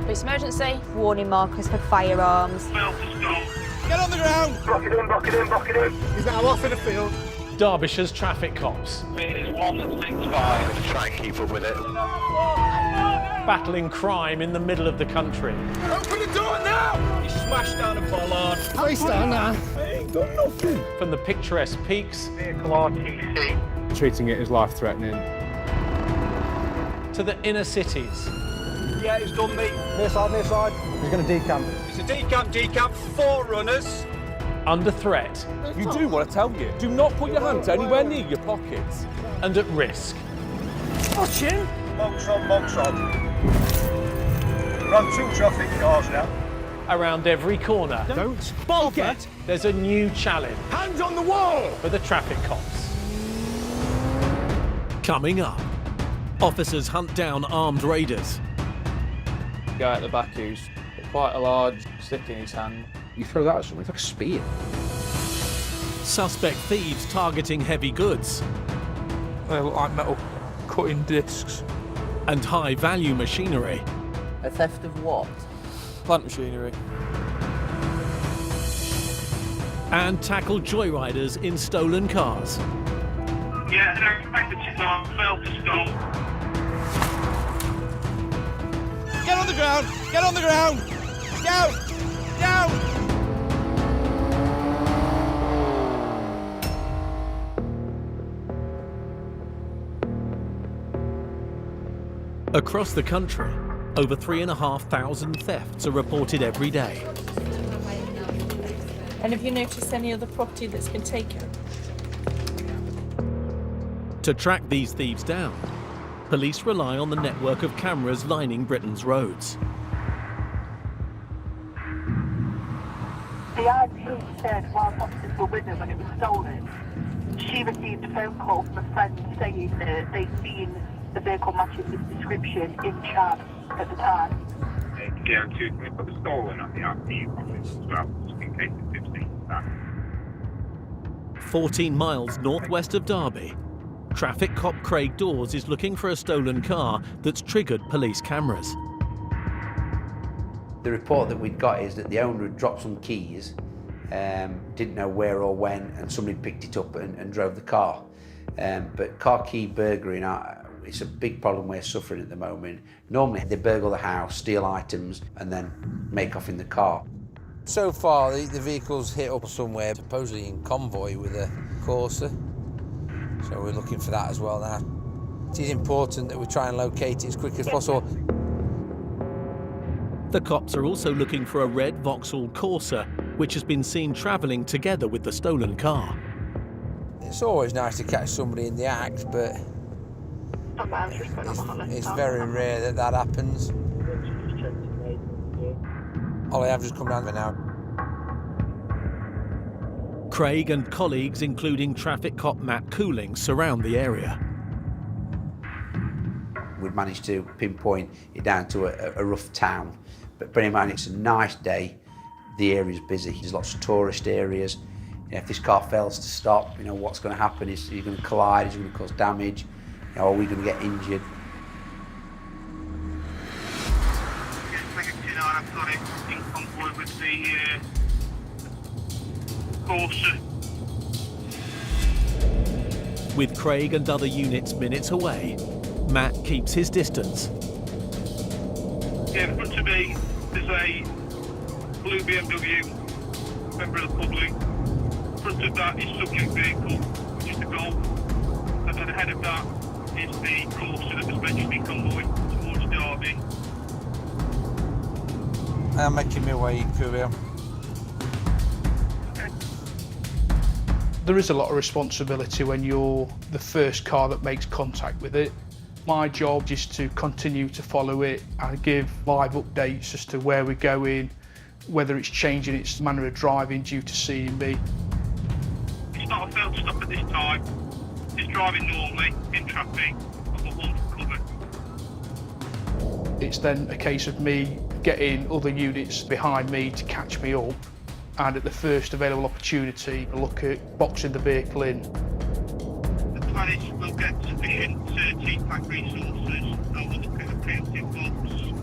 Police emergency. Warning markers for firearms. Get on the ground! Block it in, block it in, block it in. He's now off in the field. Derbyshire's traffic cops. It's 165. Gonna try and keep up with it. Battling crime in the middle of the country. Open the door now! He smashed down a bollard. Face down now. I ain't got nothing. From the picturesque peaks Vehicle RTC. Treating it as life-threatening. to the inner cities. Yeah, it's done, mate. Near side. He's going to decamp. It's a decamp, 4 runners. Under threat You do what I tell you. Do not put your hands anywhere near your pockets. and at risk. Watch him! Box on. Run 2 traffic cars now. Around every corner, Don't forget there's a new challenge Hands on the wall! for the traffic cops. Coming up, officers hunt down armed raiders. Guy at the back who's quite a large stick in his hand. You throw that at someone, it's like a spear. Suspect thieves targeting heavy goods. They look like metal cutting discs. And high-value machinery. A theft of what? Plant machinery. And tackle joyriders in stolen cars. Yeah, they're expected to fail to stall. Get on the ground! Get on the ground! Down! Down! Across the country, over 3,500 thefts are reported every day. And have you noticed any other property that's been taken? To track these thieves down, police rely on the network of cameras lining Britain's roads. The IP said while officers were with her when it was stolen, she received a phone call from a friend saying that they'd seen the vehicle matching this description in Chad at the time. Yeah, we put the stolen on the RP office as well, just in case it's 15 that. 14 miles northwest of Derby, traffic cop Craig Dawes is looking for a stolen car that's triggered police cameras. The report that we'd got is that the owner had dropped some keys, didn't know where or when, and somebody picked it up and drove the car. But car key burglary, it's a big problem we're suffering at the moment. Normally they burgle the house, steal items, and then make off in the car. So far, the vehicle's hit up somewhere, supposedly in convoy with a Corsa. So we're looking for that as well now. It is important that we try and locate it as quick as possible. The cops are also looking for a red Vauxhall Corsa, which has been seen travelling together with the stolen car. It's always nice to catch somebody in the act, but it's very rare that happens. Ollie, I've just come round there now. Craig and colleagues, including traffic cop Matt Cooling, surround the area. We've managed to pinpoint it down to a rough town, but bear in mind it's a nice day, the area's busy, there's lots of tourist areas. If this car fails to stop, what's going to happen is you're going to collide, it's going to cause damage, are we going to get injured? I've got it in convoy with the Corsa. With Craig and other units minutes away, Matt keeps his distance. Yeah, in front of me there's a blue BMW, member of the public. In front of that is subject vehicle, which is the Golf. And then ahead of that is the Corsa that was mentioned in convoy towards Derby. I'm making my way, Courier. There is a lot of responsibility when you're the first car that makes contact with it. My job is to continue to follow it and give live updates as to where we're going, whether it's changing its manner of driving due to seeing me. It's not a failed stop at this time. It's driving normally in traffic. I've got one covered. It's then a case of me getting other units behind me to catch me up, and at the first available opportunity, look at boxing the vehicle in. The plan is we'll get sufficient TPAC resources and we'll look at a preemptive box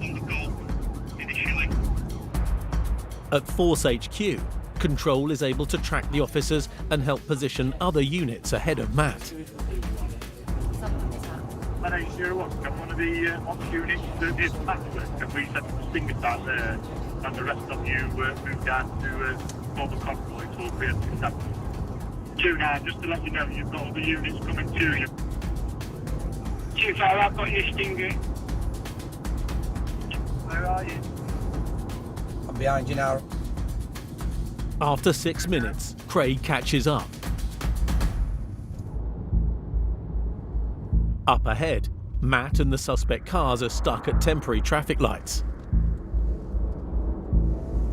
on the Golf At Force HQ, Control is able to track the officers and help position other units ahead of Matt. My name's Stuart Watson. I'm one of the ops units that is Maxwell, and we set up a stinger tag there, and the rest of you moved down to form a convoy to preemptive attack. 2-9, just to let you know, you've got other units coming to you. 2-5, I've got your stinger. Where are you? I'm behind you now. After 6 minutes, Craig catches up. Up ahead, Matt and the suspect cars are stuck at temporary traffic lights.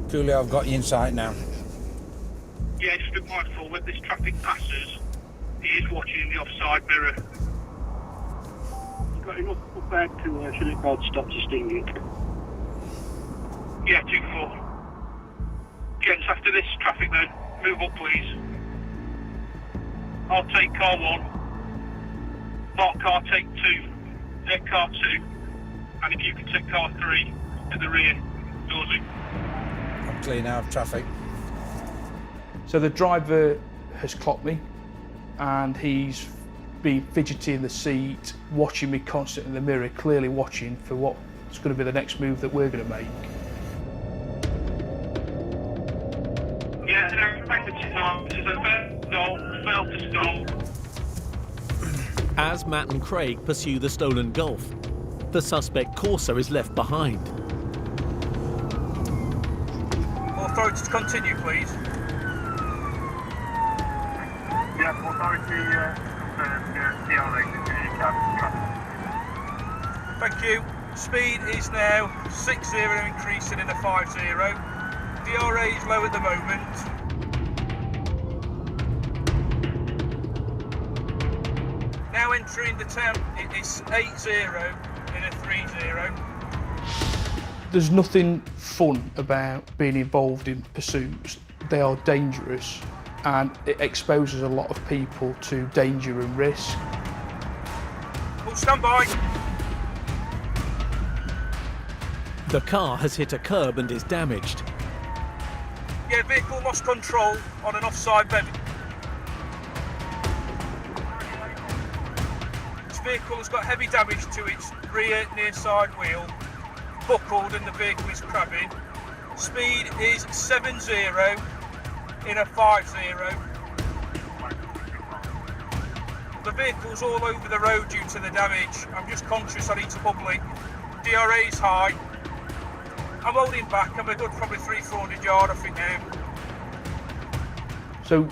Coolio, I've got you in sight now. Yeah, just be mindful when this traffic passes, he is watching the offside mirror. You've got enough up there to should it called stop to stinging? Yeah, 2-4. Gents, after this traffic then, move up please. I'll take car 1. Mark car take 2. Take car 2. And if you can take car 3 to the rear, doors in. I'm clear now of traffic. So the driver has clocked me and he's been fidgety in the seat, watching me constantly in the mirror, clearly watching for what's going to be the next move that we're going to make. Yeah, no, back to stop. This is a fail to stop. As Matt and Craig pursue the stolen Golf, the suspect Corsa is left behind. Authorities continue, please. Yeah, authority Thank you. Speed is now 60 increasing in a 50. DRA is low at the moment. Now entering the town, it is 80 in a 30. There's nothing fun about being involved in pursuits. They are dangerous and it exposes a lot of people to danger and risk. Oh, stand by. The car has hit a curb and is damaged. Yeah, vehicle lost control on an offside bed. This vehicle has got heavy damage to its rear near side wheel, buckled and the vehicle is crabbing. Speed is 70 in a 50. The vehicle's all over the road due to the damage. I'm just conscious I need to public. DRA is high. I'm holding back. I'm a good probably 300-400 yard off it now. So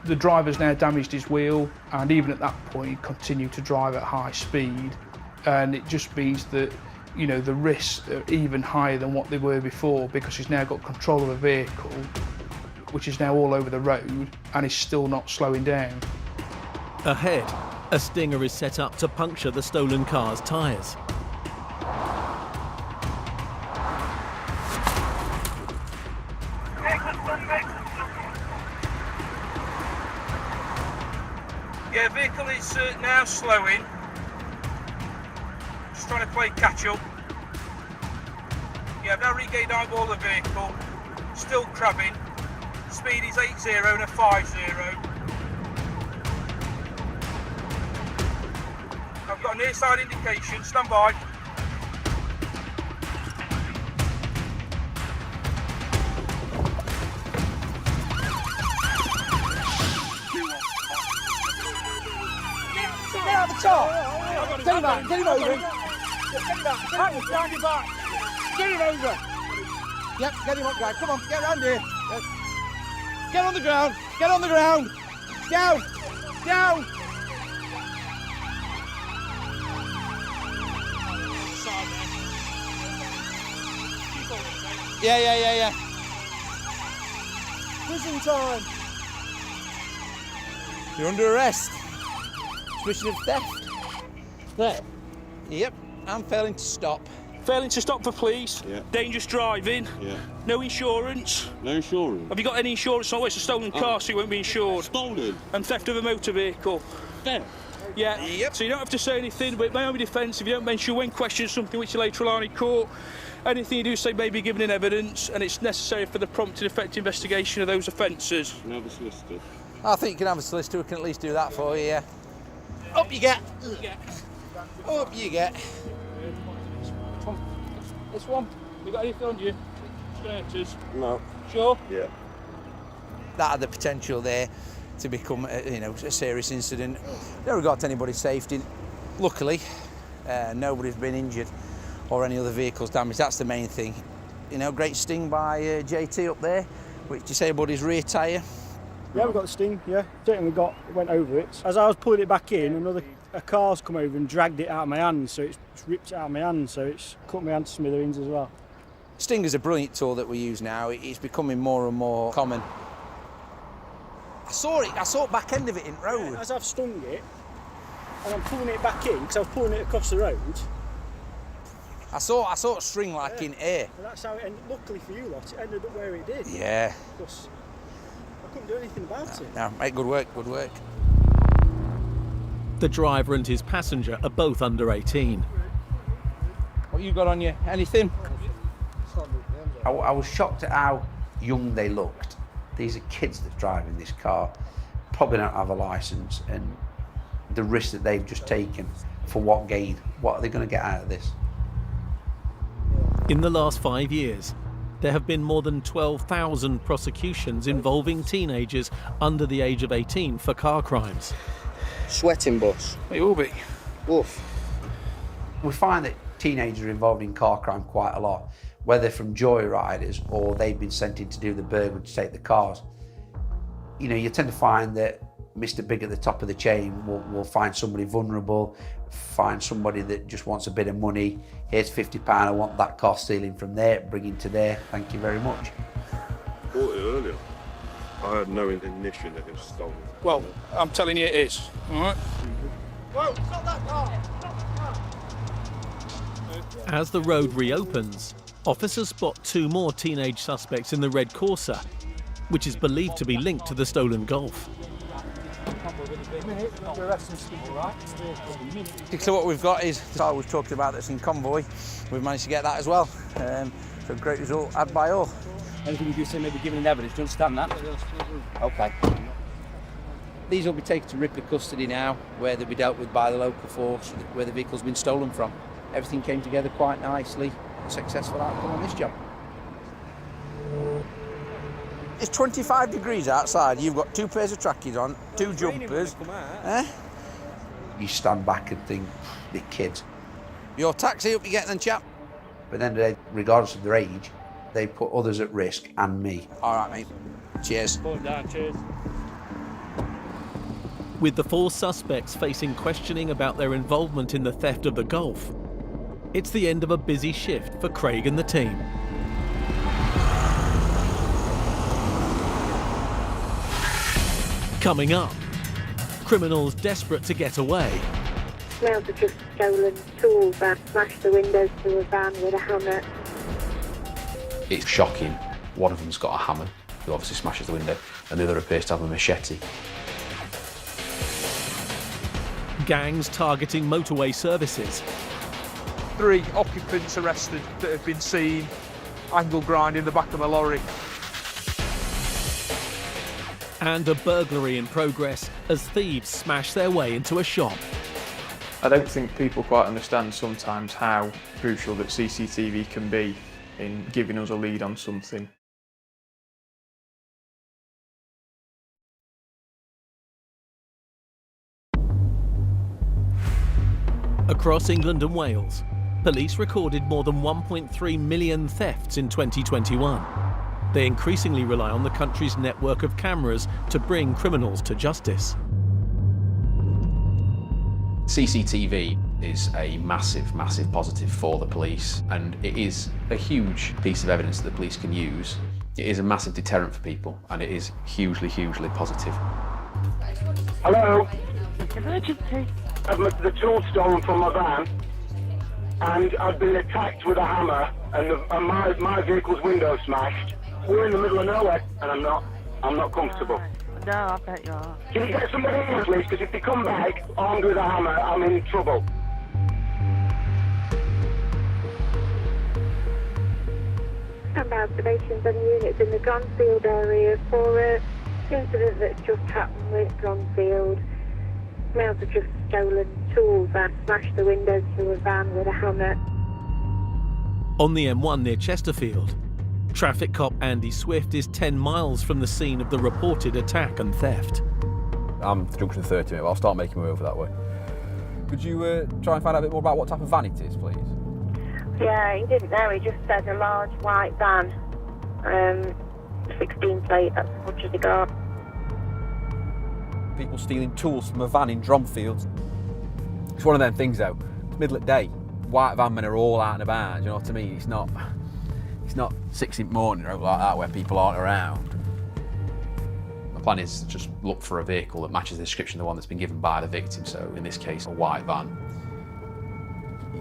the driver's now damaged his wheel and even at that point he continued to drive at high speed, and it just means that, you know, the risks are even higher than what they were before because he's now got control of a vehicle which is now all over the road and is still not slowing down. Ahead, a stinger is set up to puncture the stolen car's tyres. Yeah, vehicle is now slowing. Just trying to play catch up. Yeah, I've now regained eyeball of the vehicle. Still crabbing. Speed is 80 and a 50. I've got a near side indication. Stand by. Get out the car! Get him out! Get him over! Get him out! Stand him back! Get him over! Yep, get him up, guys. Come on, get round here. Yep. Get on the ground! Get on the ground! Down! Down! Yeah. Prison time! You're under arrest. Suspicion of theft. There. Yep, I'm failing to stop. Failing to stop for police. Yeah. Dangerous driving. Yeah. No insurance. No insurance. Have you got any insurance? Oh, it's a stolen car, so you won't be insured. Stolen? And theft of a motor vehicle. Theft? Yeah. Yep. So you don't have to say anything, but my own defence, if you don't mention when questioned something which you later rely on in court, anything you do say may be given in evidence, and it's necessary for the prompt and effective investigation of those offences. Can I have a solicitor? I think you can have a solicitor who can at least do that for you, yeah. Up you get. Up you get. This one. You got anything on you? Scratches? No. Sure? Yeah. That had the potential there to become, a serious incident. No regard to anybody's safety. Luckily, nobody's been injured or any other vehicles damaged. That's the main thing. Great sting by JT up there, which you say about his rear tyre. Yeah, we got the sting, yeah. Certainly went over it. As I was pulling it back in, a car's come over and dragged it out of my hand, so it's ripped it out of my hand, so it's cut my hand to smithereens as well. Sting is a brilliant tool that we use now. It's becoming more and more common. I saw it back end of it in road. As I've stung it, and I'm pulling it back in, because I was pulling it across the road. I saw a string in air. And that's how it ended. Luckily for you lot, it ended up where it did. Yeah. Because I couldn't do anything about it. No, mate, good work, good work. The driver and his passenger are both under 18. What you got on you? Anything? I was shocked at how young they looked. These are kids that are driving this car, probably don't have a licence, and the risk that they've just taken, for what gain? What are they going to get out of this? In the last 5 years, there have been more than 12,000 prosecutions involving teenagers under the age of 18 for car crimes. Sweating, boss. It will be. Woof. We find that teenagers are involved in car crime quite a lot, whether from joyriders or they've been sent in to do the burglary to take the cars. You tend to find that Mr. Big at the top of the chain will find somebody vulnerable, find somebody that just wants a bit of money. Here's £50, I want that car stealing from there, bringing to there, thank you very much. Bought it earlier. I had no ignition that it was stolen. Well, I'm telling you it is, all right? Whoa, stop that car! As the road reopens, officers spot 2 more teenage suspects in the red Corsa, which is believed to be linked to the stolen Golf. So what we've got is the car we've talked about that's in convoy. We've managed to get that as well. So a great result had by all. Anything you do say maybe giving evidence, do you understand that? Okay. These will be taken to Ripley custody now, where they'll be dealt with by the local force, where the vehicle's been stolen from. Everything came together quite nicely. A successful outcome on this job. It's 25 degrees outside. You've got 2 pairs of trackies on, 2 jumpers. You stand back and think, the kids. Your taxi up you get then, chap. But then, regardless of their age, they put others at risk and me. All right, mate. Cheers. Cheers. With the 4 suspects facing questioning about their involvement in the theft of the Golf, it's the end of a busy shift for Craig and the team. Coming up, criminals desperate to get away. Now they've just stolen tools and smashed the windows to a van with a hammer. It's shocking. One of them's got a hammer, who obviously smashes the window, and the other appears to have a machete. Gangs targeting motorway services. 3 occupants arrested that have been seen angle grinding the back of a lorry. And a burglary in progress as thieves smash their way into a shop. I don't think people quite understand sometimes how crucial that CCTV can be in giving us a lead on something. Across England and Wales, police recorded more than 1.3 million thefts in 2021. They increasingly rely on the country's network of cameras to bring criminals to justice. CCTV is a massive, massive positive for the police, and it is a huge piece of evidence that the police can use. It is a massive deterrent for people, and it is hugely, hugely positive. Hello? Emergency. I've had the tools stolen from my van, and I've been attacked with a hammer, and my vehicle's window smashed. We're in the middle of nowhere, and I'm not comfortable. No, I bet you are. Can you get somebody in, please? Because if they come back armed with a hammer, I'm in trouble. Some observations on units in the Gronfield area for an incident that's just happened with Gronfield. Males have just stolen tools and smashed the windows through a van with a hammer. On the M1 near Chesterfield, traffic cop Andy Swift is 10 miles from the scene of the reported attack and theft. I'm junction 30, mate, but I'll start making my way over that way. Could you try and find out a bit more about what type of van it is, please? Yeah, he didn't know. He just said a large white van. 16 plate, that's as much as he got. People stealing tools from a van in Dromfield. It's one of them things, though. It's middle of the day. White van men are all out and about, do you know what I mean? It's not 6 in the morning or like that where people aren't around. The plan is to just look for a vehicle that matches the description of the one that's been given by the victim, so in this case a white van.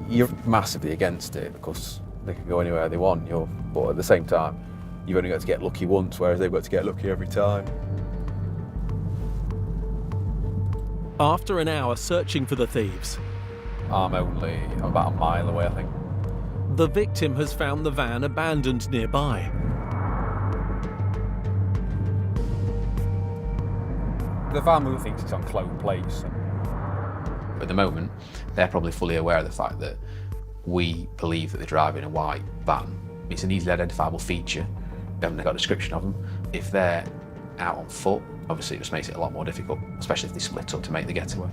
You're massively against it because they can go anywhere they want, but at the same time, you've only got to get lucky once, whereas they've got to get lucky every time. After an hour searching for the thieves, I'm about a mile away, I think. The victim has found the van abandoned nearby. The van mover thinks it's on cloned plates. At the moment, they're probably fully aware of the fact that we believe that they're driving a white van. It's an easily identifiable feature. We haven't got a description of them. If they're out on foot, obviously it just makes it a lot more difficult, especially if they split up to make the getaway.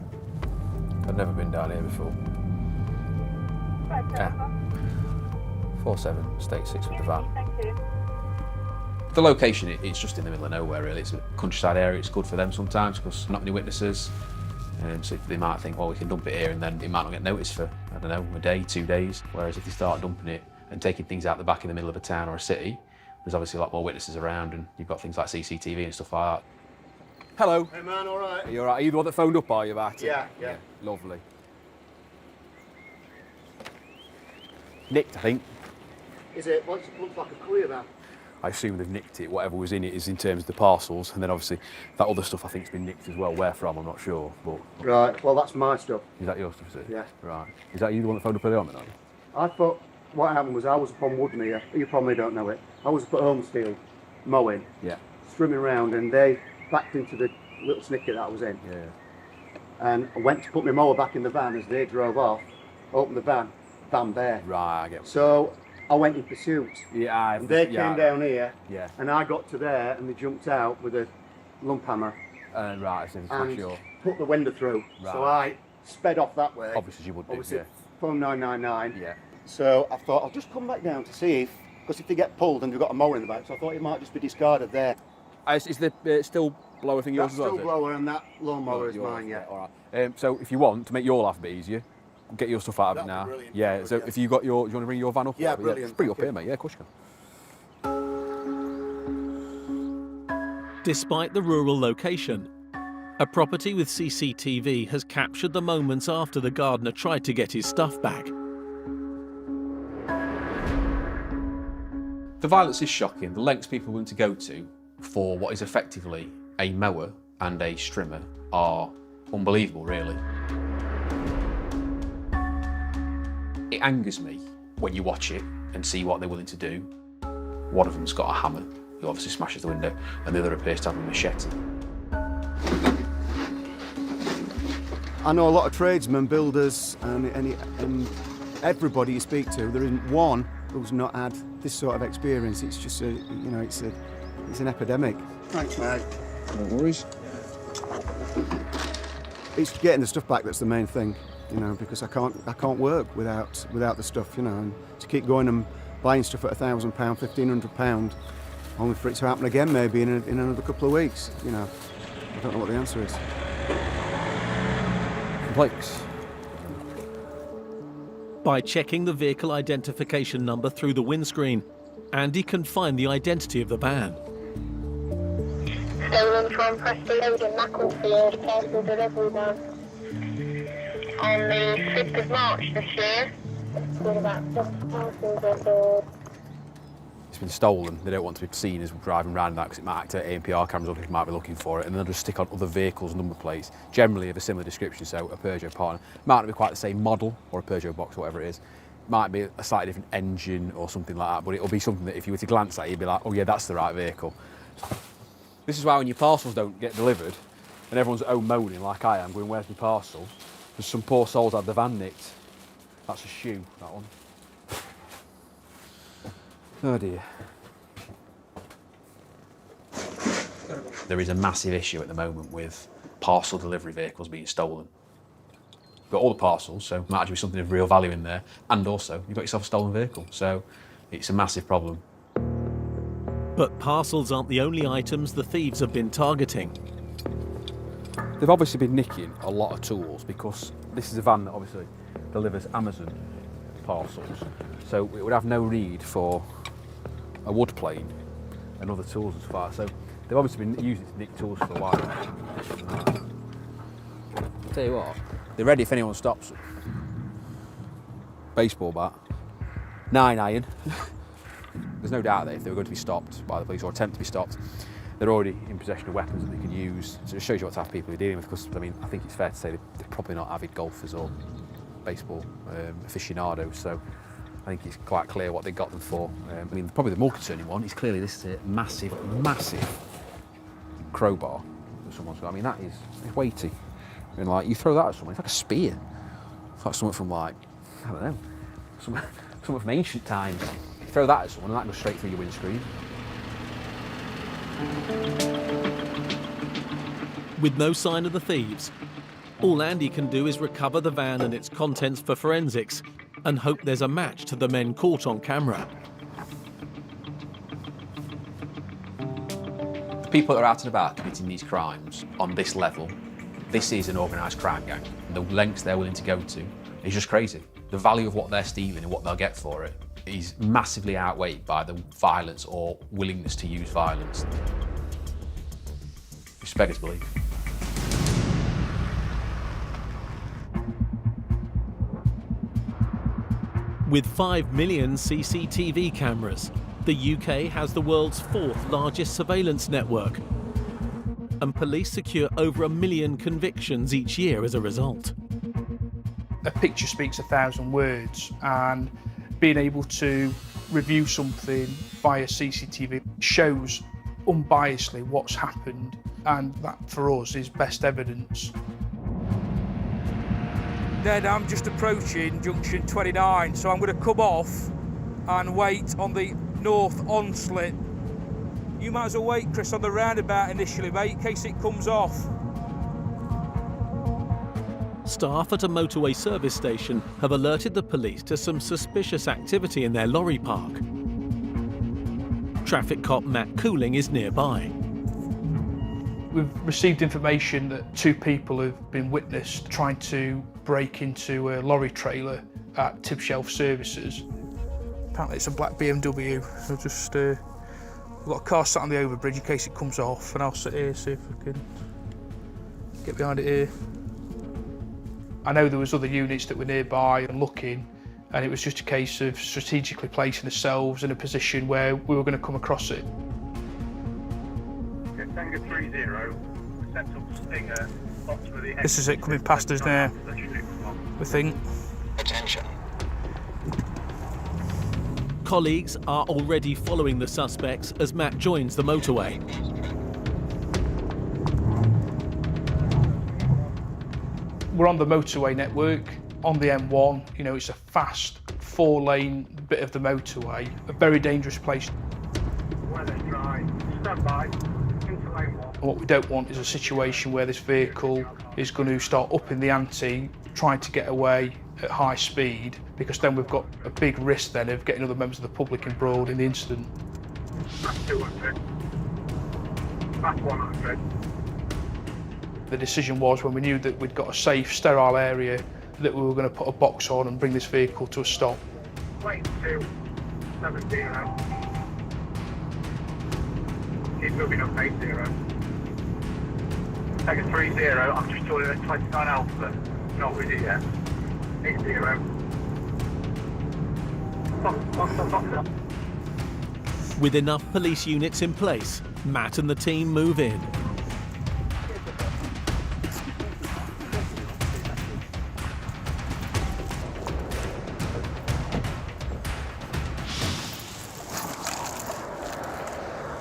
I've never been down here before. Yeah. 47, State 6 with the van. The location, it's just in the middle of nowhere really. It's a countryside area, it's good for them sometimes because not many witnesses. So they might think, well, we can dump it here and then it might not get noticed for, I don't know, a day, 2 days. Whereas if they start dumping it and taking things out the back in the middle of a town or a city, there's obviously a lot more witnesses around and you've got things like CCTV and stuff like that. Hello. Hey man, all right? Are you all right? Are you the one that phoned up, are you, about it? Yeah. Lovely. Nicked, I think. Is it? Well, it looks like a courier van. I assume they've nicked it. Whatever was in it is in terms of the parcels, and then obviously that other stuff I think's been nicked as well. Where from, I'm not sure. But Right, well that's my stuff. Is that your stuff, is it? Yeah. Right. Is that you the one that phoned up early on, then? I thought what happened was I was up on Woodmere. You probably don't know it. I was up at Holmesfield mowing, Yeah. swimming around, and they backed into the little snicket that I was in. Yeah. And I went to put my mower back in the van as they drove off, opened the van bare. Right, I get. So I went in pursuit. Yeah. And they came down here. Yeah. And I got to there and they jumped out with a lump hammer. Right, so and sure. put the window through. Right. So I sped off that way. Obviously you would do, Obviously, yeah. phone 999. Yeah. So I thought I'll just come back down to see because if they get pulled and they've got a mower in the back, so I thought it might just be discarded there. Is the still blower thing yours That as well? still blower and that lawnmower is Yours, mine, yeah. All right. So if you want to make your life a bit easier, get your stuff out of it now. Brilliant. Yeah. So if you got your, do you want to bring your van up? Yeah, brilliant. Just bring it up here, mate. Yeah, of course you can. Despite the rural location, a property with CCTV has captured the moments after the gardener tried to get his stuff back. The violence is shocking. The lengths people are willing to go to for what is effectively a mower and a strimmer are unbelievable, really. It angers me when you watch it and see what they're willing to do. One of them's got a hammer, who obviously smashes the window, and the other appears to have a machete. I know a lot of tradesmen, builders, and everybody you speak to, there isn't one who's not had this sort of experience. It's just it's an epidemic. Thanks, mate. No worries. It's getting the stuff back that's the main thing, because I can't work without the stuff, and to keep going and buying stuff at £1,000, £1,500, only for it to happen again maybe in another couple of weeks. I don't know what the answer is. Complex. By checking the vehicle identification number through the windscreen, Andy can find the identity of the van. Stolen from Preston Road in Macclesfield, parcel delivery van. On the 5th of March this year, with about 7 parcels on board. it's been stolen. They don't want to be seen as driving around that because it might activate ANPR cameras or people might be looking for it, and they'll just stick on other vehicles' number plates, generally of a similar description. So a Peugeot partner might not be quite the same model, or a Peugeot box or whatever it is. Might be a slightly different engine or something like that, but it'll be something that if you were to glance at it, you'd be like, oh yeah, that's the right vehicle. This is why when your parcels don't get delivered and everyone's at home moaning like I am, going, where's my parcel? Because some poor souls had the van nicked. That's a shoe, that one. Oh dear. There is a massive issue at the moment with parcel delivery vehicles being stolen. You've got all the parcels, so there might actually be something of real value in there, and also you've got yourself a stolen vehicle, so it's a massive problem. But parcels aren't the only items the thieves have been targeting. They've obviously been nicking a lot of tools because this is a van that obviously delivers Amazon parcels, so it would have no need for a wood plane and other tools as far. So they've obviously been using it to nick tools for a while. I'll tell you what, they're ready if anyone stops them. Baseball bat, 9 iron. There's no doubt that if they were going to be stopped by the police or attempt to be stopped, they're already in possession of weapons that they could use. So it shows you what type of people you're dealing with, because I mean, I think it's fair to say they're probably not avid golfers or baseball aficionados, so I think it's quite clear what they got them for. I mean, probably the more concerning one is clearly this is a massive, massive crowbar that someone's got. I mean, it's weighty. I mean, like, you throw that at someone, it's like a spear. It's like something from, like, I don't know, something from ancient times. You throw that at someone and that goes straight through your windscreen. With no sign of the thieves, all Andy can do is recover the van and its contents for forensics and hope there's a match to the men caught on camera. The people that are out and about committing these crimes on this level, this is an organised crime gang. The lengths they're willing to go to is just crazy. The value of what they're stealing and what they'll get for it is massively outweighed by the violence or willingness to use violence. It's beggars belief. With 5 million CCTV cameras, the UK has the world's 4th largest surveillance network, and police secure over 1 million convictions each year as a result. A picture speaks 1,000 words, and being able to review something via CCTV shows unbiasedly what's happened, and that for us is best evidence. Then I'm just approaching junction 29, so I'm going to come off and wait on the north on-slip. You might as well wait, Chris, on the roundabout initially, mate, in case it comes off. Staff at a motorway service station have alerted the police to some suspicious activity in their lorry park. Traffic cop Matt Cooling is nearby. We've received information that 2 people have been witnessed trying to break into a lorry trailer at Tibshelf Services. Apparently it's a black BMW. So just we've got a car sat on the overbridge in case it comes off, and I'll sit here, see if I can get behind it here. I know there was other units that were nearby and looking, and it was just a case of strategically placing ourselves in a position where we were going to come across it. Tango 30, set up Stinger, This is it coming past us now, we think. Attention. Colleagues are already following the suspects as Matt joins the motorway. We're on the motorway network, on the M1. You know, it's a fast 4-lane bit of the motorway, a very dangerous place. Weather dry, stand by, into lane 1. What we don't want is a situation where this vehicle is going to start upping the ante, trying to get away at high speed, because then we've got a big risk then of getting other members of the public embroiled in the incident. Back 200. Back 100. The decision was, when we knew that we'd got a safe, sterile area, that we were going to put a box on and bring this vehicle to a stop. Plane 270. Keep moving up 80. Take a 30, I'm just joining at 29 Alpha. Not with it yet. 80. Stop. With enough police units in place, Matt and the team move in.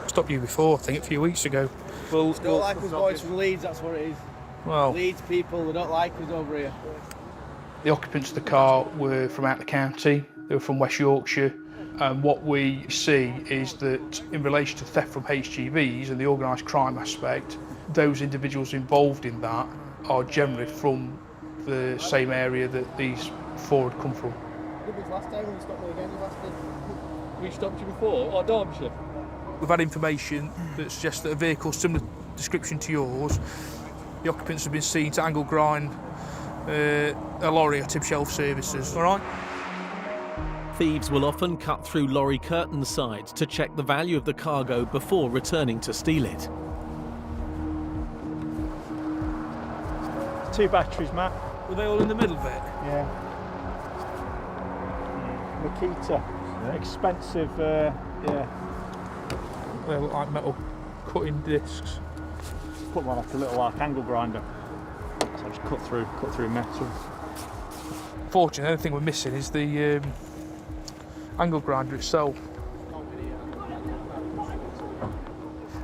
Stopped you before, I think, a few weeks ago. Don't like us boys from Leeds, that's what it is. Well, Leeds people, they don't like us over here. The occupants of the car were from out the county, they were from West Yorkshire. And what we see is that in relation to theft from HGVs and the organised crime aspect, those individuals involved in that are generally from the same area that these four had come from. Last time when you stopped me again, you lasted. We stopped you before, or Derbyshire? We've had information that suggests that a vehicle similar description to yours, the occupants have been seen to angle grind a lorry at Tib Shelf Services, all right? Thieves will often cut through lorry curtain sides to check the value of the cargo before returning to steal it. 2 batteries, Matt. Were they all in the middle of it? Yeah. Makita. Expensive, yeah. They look like metal cutting discs. Put one like a little angle grinder. So I just cut through metal. Fortunately, the only thing we're missing is the angle grinder itself.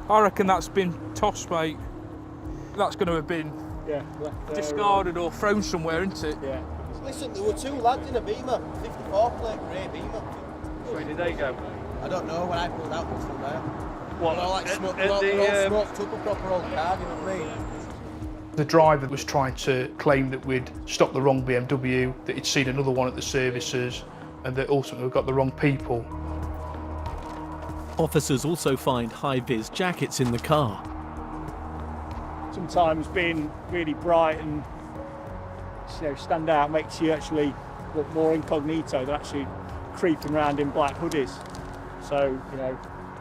I reckon that's been tossed, mate. That's going to have been discarded or thrown somewhere, isn't it? Yeah. Listen, there were 2 lads in a Beamer, 54 plate grey Beamer. Where did they go? I don't know, when I pulled out was from there. What? They're all like they're all smoked up a proper old car, you know what I mean? The driver was trying to claim that we'd stopped the wrong BMW, that he'd seen another one at the services, and that ultimately we got the wrong people. Officers also find high-vis jackets in the car. Sometimes being really bright and stand out makes you actually look more incognito than actually creeping around in black hoodies. So,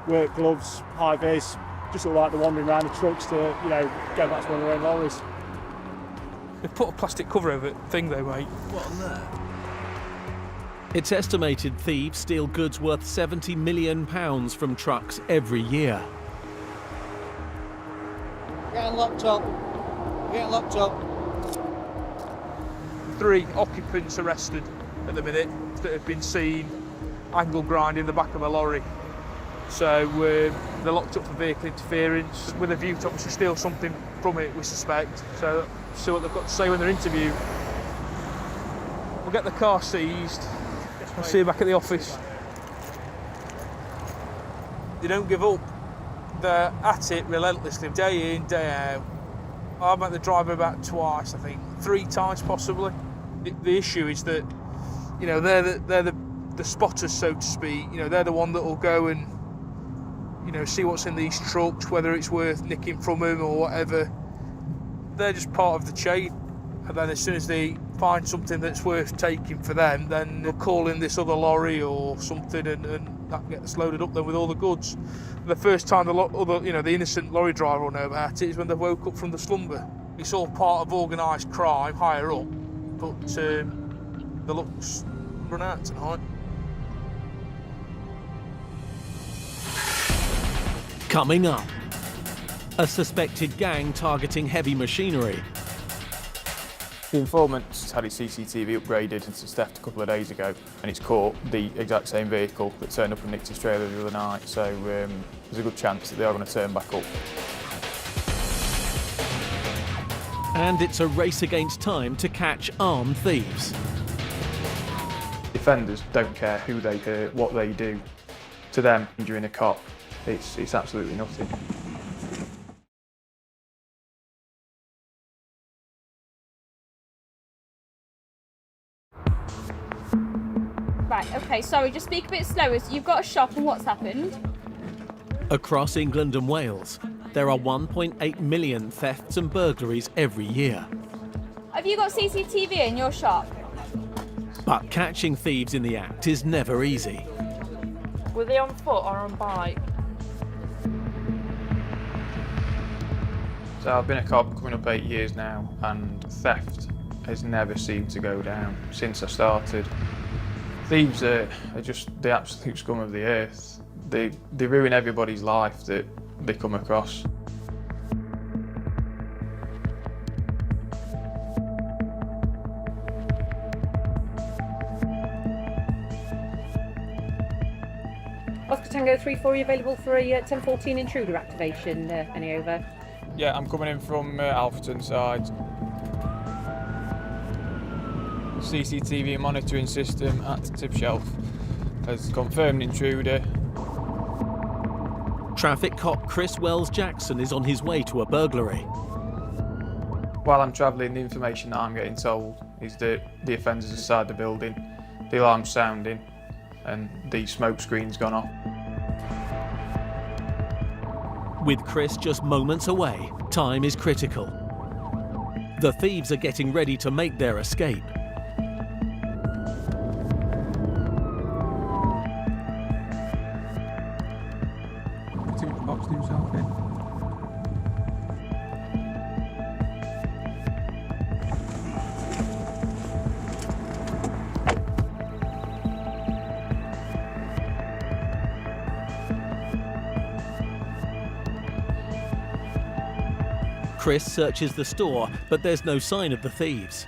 work gloves, high-vis, just look like they're wandering around the trucks to, go back to one of their own lorries. They've put a plastic cover over the thing though, mate. What on there? It's estimated thieves steal goods worth £70 million from trucks every year. Getting locked up. Getting locked up. 3 occupants arrested at the minute that have been seen angle grinding the back of a lorry. So they're locked up for vehicle interference with a view to obviously steal something from it, we suspect. So see what they've got to say when they're interviewed. We'll get the car seized. I'll see you back at the office. They don't give up. They're at it relentlessly, day in, day out. I've met the driver about twice, I think, 3 times possibly. The issue is that, they're the spotters, so to speak. They're the one that will go and, see what's in these trucks, whether it's worth nicking from them or whatever. They're just part of the chain. And then as soon as they find something that's worth taking for them, then they'll call in this other lorry or something, and that gets loaded up then with all the goods. The first time the innocent lorry driver will know about it is when they woke up from the slumber. It's all part of organised crime higher up, but the luck's run out tonight. Coming up, a suspected gang targeting heavy machinery. The informant's had his CCTV upgraded since theft a couple of days ago, and it's caught the exact same vehicle that turned up and nicked his trailer the other night, so there's a good chance that they are going to turn back up. And it's a race against time to catch armed thieves. Defenders don't care who they hurt, what they do. To them, injuring a cop, it's absolutely nothing. Right, okay, sorry, just speak a bit slower. So you've got a shop, and what's happened? Across England and Wales, there are 1.8 million thefts and burglaries every year. Have you got CCTV in your shop? But catching thieves in the act is never easy. Were they on foot or on bike? So I've been a cop coming up 8 years now, and theft has never seemed to go down since I started. Thieves are just the absolute scum of the earth. They ruin everybody's life that they come across. Oscar Tango 3-4, are you available for a 1014 intruder activation? Any over? Yeah, I'm coming in from Alfreton side. CCTV monitoring system at Tipshelf has confirmed intruder. Traffic cop Chris Wells-Jackson is on his way to a burglary. While I'm travelling, the information that I'm getting told is that the offender's inside the building, the alarm's sounding, and the smoke screen's gone off. With Chris just moments away, time is critical. The thieves are getting ready to make their escape. Boxed himself in. Chris searches the store, but there's no sign of the thieves.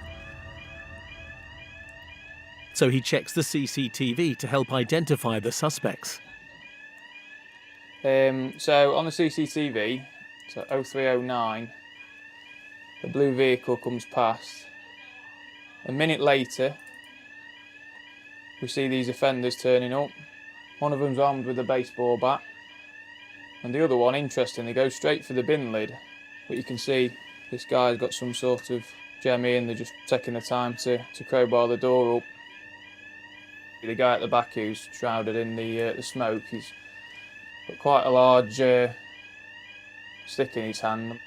So he checks the CCTV to help identify the suspects. So on the CCTV, so 0309, the blue vehicle comes past. A minute later, we see these offenders turning up. One of them's armed with a baseball bat, and the other one, interestingly, goes straight for the bin lid. But you can see this guy's got some sort of jemmy and they're just taking the time to crowbar the door up. The guy at the back who's shrouded in the smoke, he's got quite a large stick in his hand.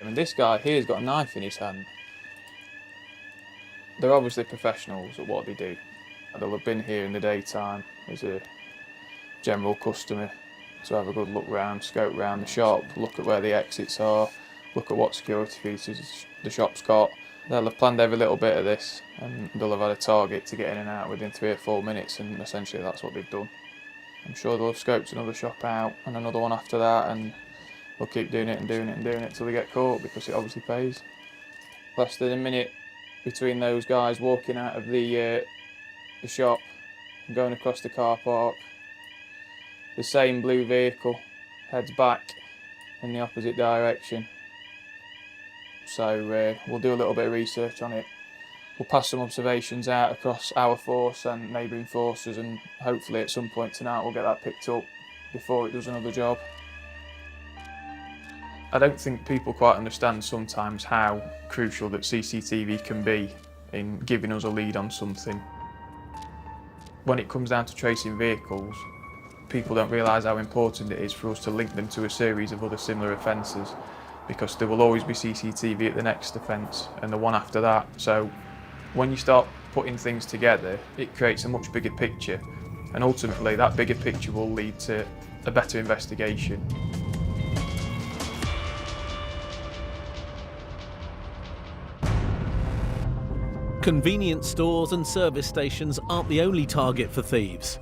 And this guy here's got a knife in his hand. They're obviously professionals at what they do. They'll have been here in the daytime as a general customer to have a good look round, scope round the shop, look at where the exits are, look at what security features the shop's got. They'll have planned every little bit of this and they'll have had a target to get in and out within 3 or 4 minutes, and essentially that's what they've done. I'm sure they'll have scoped another shop out and another one after that, and they'll keep doing it and doing it and doing it till they get caught, because it obviously pays. Less than a minute between those guys walking out of the shop and going across the car park. The same blue vehicle heads back in the opposite direction. So we'll do a little bit of research on it. We'll pass some observations out across our force and neighbouring forces, and hopefully at some point tonight we'll get that picked up before it does another job. I don't think people quite understand sometimes how crucial that CCTV can be in giving us a lead on something. When it comes down to tracing vehicles, people don't realise how important it is for us to link them to a series of other similar offences, because there will always be CCTV at the next offence and the one after that. So when you start putting things together, it creates a much bigger picture, and ultimately that bigger picture will lead to a better investigation. Convenience stores and service stations aren't the only target for thieves.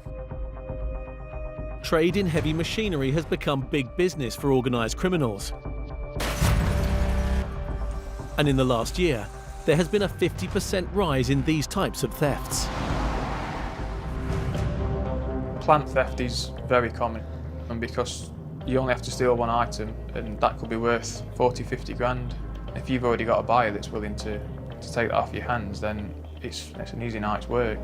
Trade in heavy machinery has become big business for organised criminals. And in the last year, there has been a 50% rise in these types of thefts. Plant theft is very common, and because you only have to steal one item and that could be worth 40, 50 grand. If you've already got a buyer that's willing to take that off your hands, then it's an easy night's work.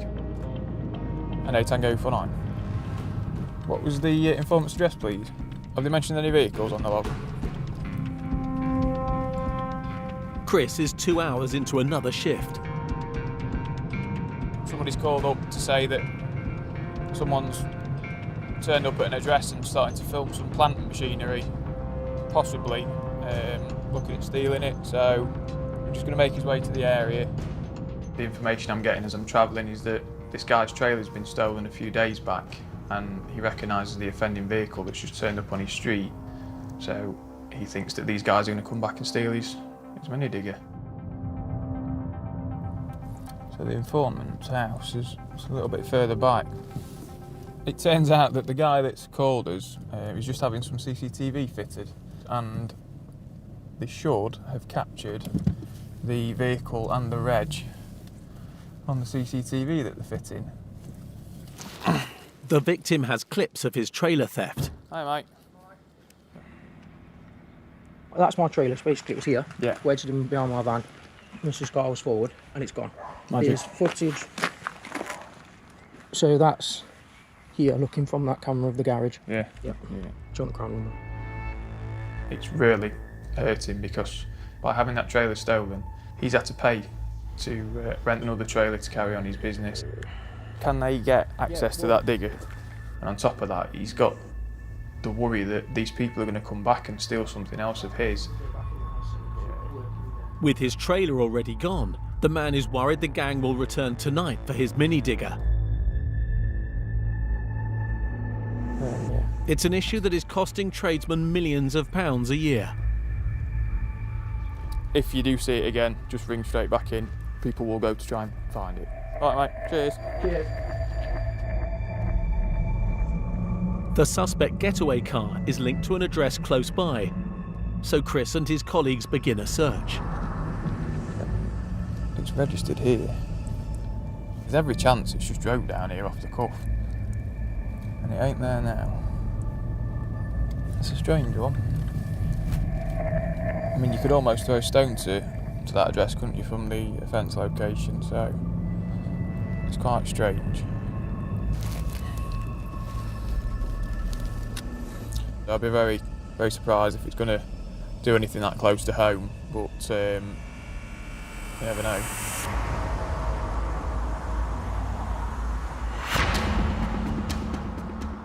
I know Tango 49. What was the informant's address, please? Have they mentioned any vehicles on the log? Chris is 2 hours into another shift. Somebody's called up to say that someone's turned up at an address and starting to film some plant machinery, possibly looking at stealing it, so I'm just going to make his way to the area. The information I'm getting as I'm travelling is that this guy's trailer's been stolen a few days back, and he recognises the offending vehicle that's just turned up on his street, so he thinks that these guys are going to come back and steal his mini digger. So So the informant's house is a little bit further back. It turns out that the guy that's called us is just having some CCTV fitted, and they should have captured the vehicle and the reg on the CCTV that they're fitting. The victim has clips of his trailer theft. Hi, mate. That's my trailer, so basically it was here. Yeah. Wedged in behind my van. Mrs. car was forward, and it's gone. Magic. Here's footage. So that's here, looking from that camera of the garage. Yeah. Yep. Yeah. John the Crown number. It's really hurting because by having that trailer stolen, he's had to pay to rent another trailer to carry on his business. Can they get access to that digger? And on top of that, he's got the worry that these people are going to come back and steal something else of his. With his trailer already gone, the man is worried the gang will return tonight for his mini digger. It's an issue that is costing tradesmen millions of pounds a year. If you do see it again, just ring straight back in. People will go to try and find it. All right, mate. Cheers. Cheers. The suspect getaway car is linked to an address close by, so Chris and his colleagues begin a search. It's registered here. There's every chance it's just drove down here off the cuff. And it ain't there now. It's a strange one. I mean, you could almost throw a stone to that address, couldn't you, from the offence location, so it's quite strange. I'd be very, very surprised if it's going to do anything that close to home, but you never know.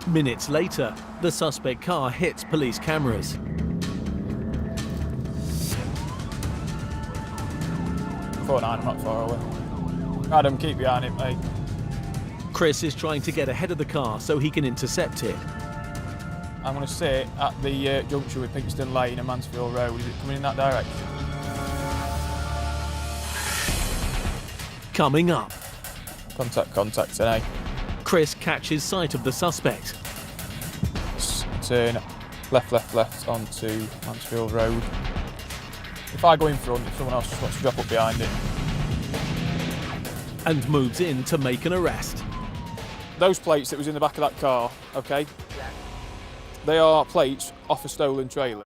Minutes later, the suspect car hits police cameras. I'm not far away. Adam, keep behind it, mate. Chris is trying to get ahead of the car so he can intercept it. I'm going to sit at the junction with Pinkston Lane and Mansfield Road. Is it coming in that direction? Coming up. Contact today. Chris catches sight of the suspect. Turn left onto Mansfield Road. If I go in front, if someone else just wants to drop up behind it. And moves in to make an arrest. Those plates that was in the back of that car, okay? They are plates off a stolen trailer.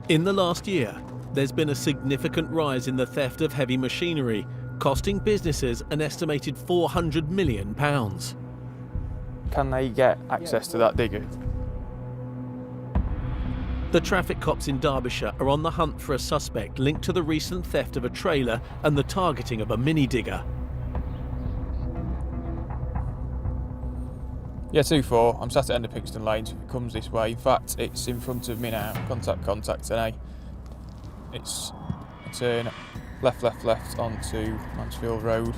In the last year, there's been a significant rise in the theft of heavy machinery, costing businesses an estimated £400 million. Can they get access to that digger? The traffic cops in Derbyshire are on the hunt for a suspect linked to the recent theft of a trailer and the targeting of a mini digger. Yeah, 2-4. I'm sat at end of Pinkston Lane, so if it comes this way, in fact, it's in front of me now. Contact today. It's a turn left onto Mansfield Road.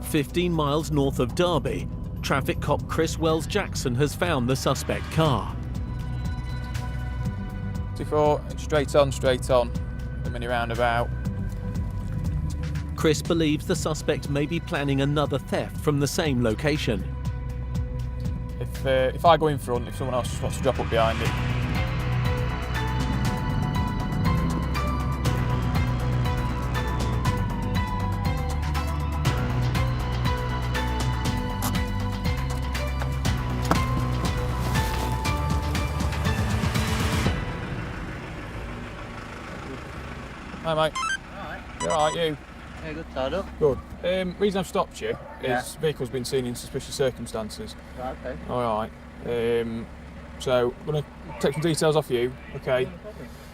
15 miles north of Derby, traffic cop Chris Wells-Jackson has found the suspect car. 2-4, straight on, the mini roundabout. Chris believes the suspect may be planning another theft from the same location. If I go in front, if someone else just wants to drop up behind it. Hi, mate. Alright. You alright, you? Yeah, good, tied up. Good. Reason I've stopped you Yeah. is vehicle's been seen in suspicious circumstances. Right, okay. Alright. So I'm going to take some details off you, okay?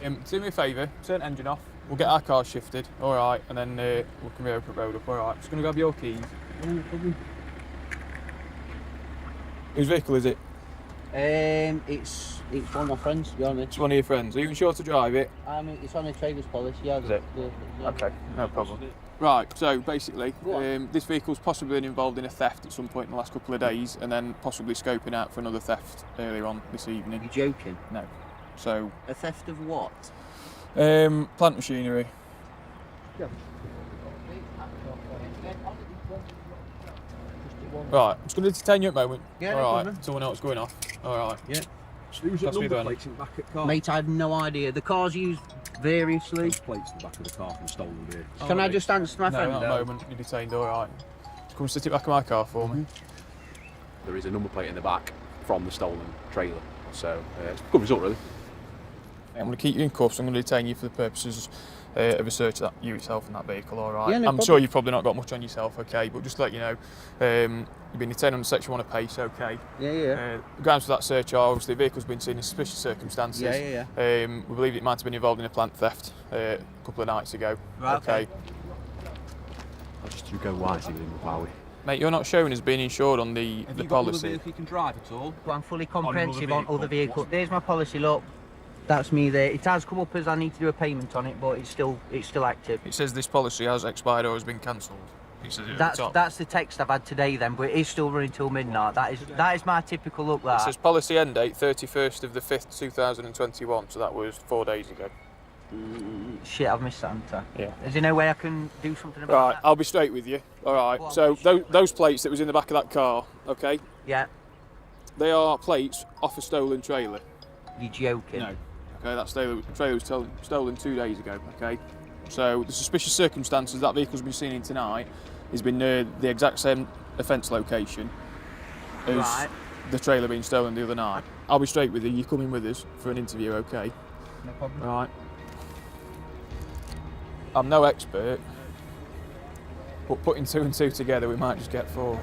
Do me a favour, turn the engine off. We'll get our car shifted, alright, and then we can reopen the road up, alright. Just going to grab your keys. Whose vehicle is it? It's one of my friends, to be honest. It's one of your friends. Are you sure to drive it? It's on a trailer's policy, yeah. Is it? Okay, no problem. Right, so basically, this vehicle's possibly been involved in a theft at some point in the last couple of days, and then possibly scoping out for another theft earlier on this evening. You're joking? No. So. A theft of what? Plant machinery. Yeah. Right, I'm just going to detain you at the moment. Yeah, all right, no problem. so we know what's going on. All right. Yeah. Who's at number plates in the back of the car? Mate, I have no idea. The car's used variously. Plates in the back of the car from stolen vehicles. Can I just answer my friend? No, not at the moment. You're detained, all right. Come sit it back in my car for me. There is a number plate in the back from the stolen trailer, so it's a good result, really. I'm going to keep you in cuffs. I'm going to detain you for the purposes of a search of you yourself and that vehicle, all right? Yeah, no I'm problem. sure you've probably not got much on yourself, okay? But just to let you know, you've been detained under Section 1 of PACE, okay? Yeah. The grounds for that search are obviously the vehicle's been seen in suspicious circumstances. Yeah. We believe it might have been involved in a plant theft a couple of nights ago. Right, okay. I'll just go wisely with him while we. Mate, you're not showing as being insured on the Have you got policy. another vehicle you can drive at all? I'm fully comprehensive on other vehicles. There's my policy, look. That's me there. It has come up as I need to do a payment on it, but it's still active. It says this policy has expired or has been cancelled. It says it at the top. That's the text I've had today then, but it is still running till midnight. That is my typical look. It says policy end date 31st of the 5th 2021, so that was 4 days ago. Shit, I've missed that, haven't I? Yeah. Is there no way I can do something about Right, that? I'll be straight with you. All right. Go on, So those plates that was in the back of that car, okay? Yeah. They are plates off a stolen trailer. You're joking? No. Okay, that trailer was stolen 2 days ago. Okay. So the suspicious circumstances that vehicle's been seen in tonight has been near the exact same offence location as the trailer being stolen the other night. I'll be straight with you. You're coming with us for an interview, okay? No problem. Right. I'm no expert, but putting 2 and 2 together, we might just get 4.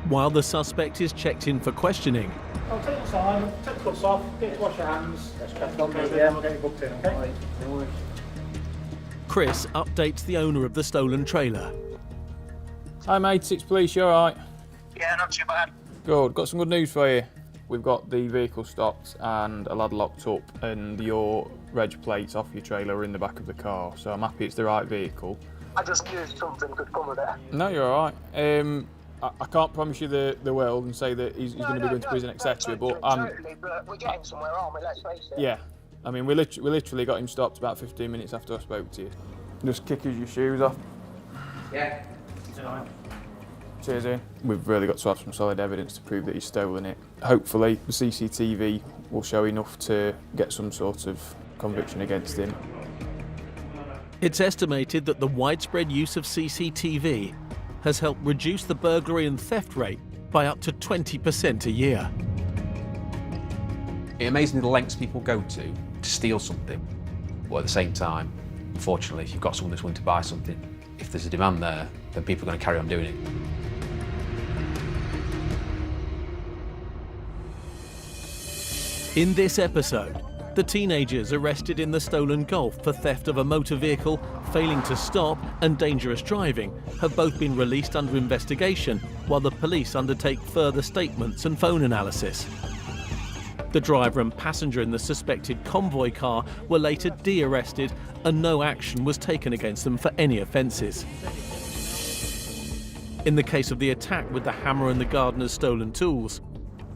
While the suspect is checked in for questioning, I'll take your time, take the cuffs off, get to wash your hands. Let's check on there, then we'll get you booked in, okay? No worries. Chris updates the owner of the stolen trailer. Hi mate, it's police, you alright? Yeah, not too bad. Good, got some good news for you. We've got the vehicle stopped and a lad locked up, and your reg plates off your trailer are in the back of the car, so I'm happy it's the right vehicle. I just knew something could come of it. No, you're alright. I can't promise you the world and say that he's going to be going to prison, etc. But Totally, but we're getting somewhere, aren't we? Let's face it. yeah, I mean we literally got him stopped about 15 minutes after I spoke to you. Just kick your shoes off. Yeah. Cheers, Ian. We've really got to have some solid evidence to prove that he's stolen it. Hopefully the CCTV will show enough to get some sort of conviction against him. It's estimated that the widespread use of CCTV has helped reduce the burglary and theft rate by up to 20% a year. It's amazing the lengths people go to steal something. But at the same time, unfortunately, if you've got someone that's willing to buy something, if there's a demand there, then people are going to carry on doing it. In this episode, the teenagers arrested in the stolen Golf for theft of a motor vehicle, failing to stop, and dangerous driving have both been released under investigation while the police undertake further statements and phone analysis. The driver and passenger in the suspected convoy car were later de-arrested and no action was taken against them for any offences. In the case of the attack with the hammer and the gardener's stolen tools,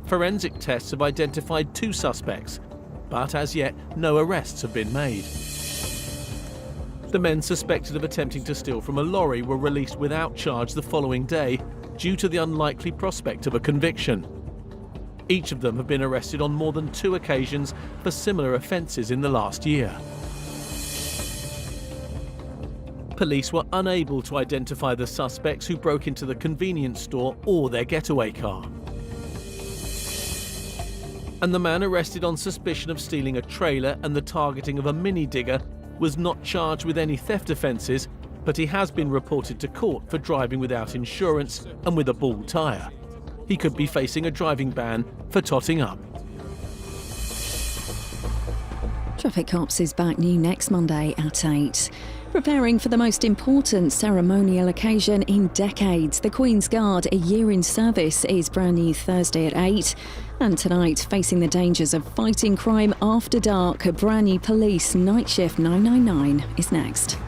forensic tests have identified 2 suspects, but as yet no arrests have been made. The men suspected of attempting to steal from a lorry were released without charge the following day due to the unlikely prospect of a conviction. Each of them have been arrested on more than 2 occasions for similar offences in the last year. Police were unable to identify the suspects who broke into the convenience store or their getaway car. And the man arrested on suspicion of stealing a trailer and the targeting of a mini digger was not charged with any theft offences, but he has been reported to court for driving without insurance and with a bald tyre. He could be facing a driving ban for totting up. Traffic Cops is back new next Monday at 8. Preparing for the most important ceremonial occasion in decades, the Queen's Guard, a year in service, is brand new Thursday at 8. And tonight, facing the dangers of fighting crime after dark, a brand new Police Night Shift 999 is next.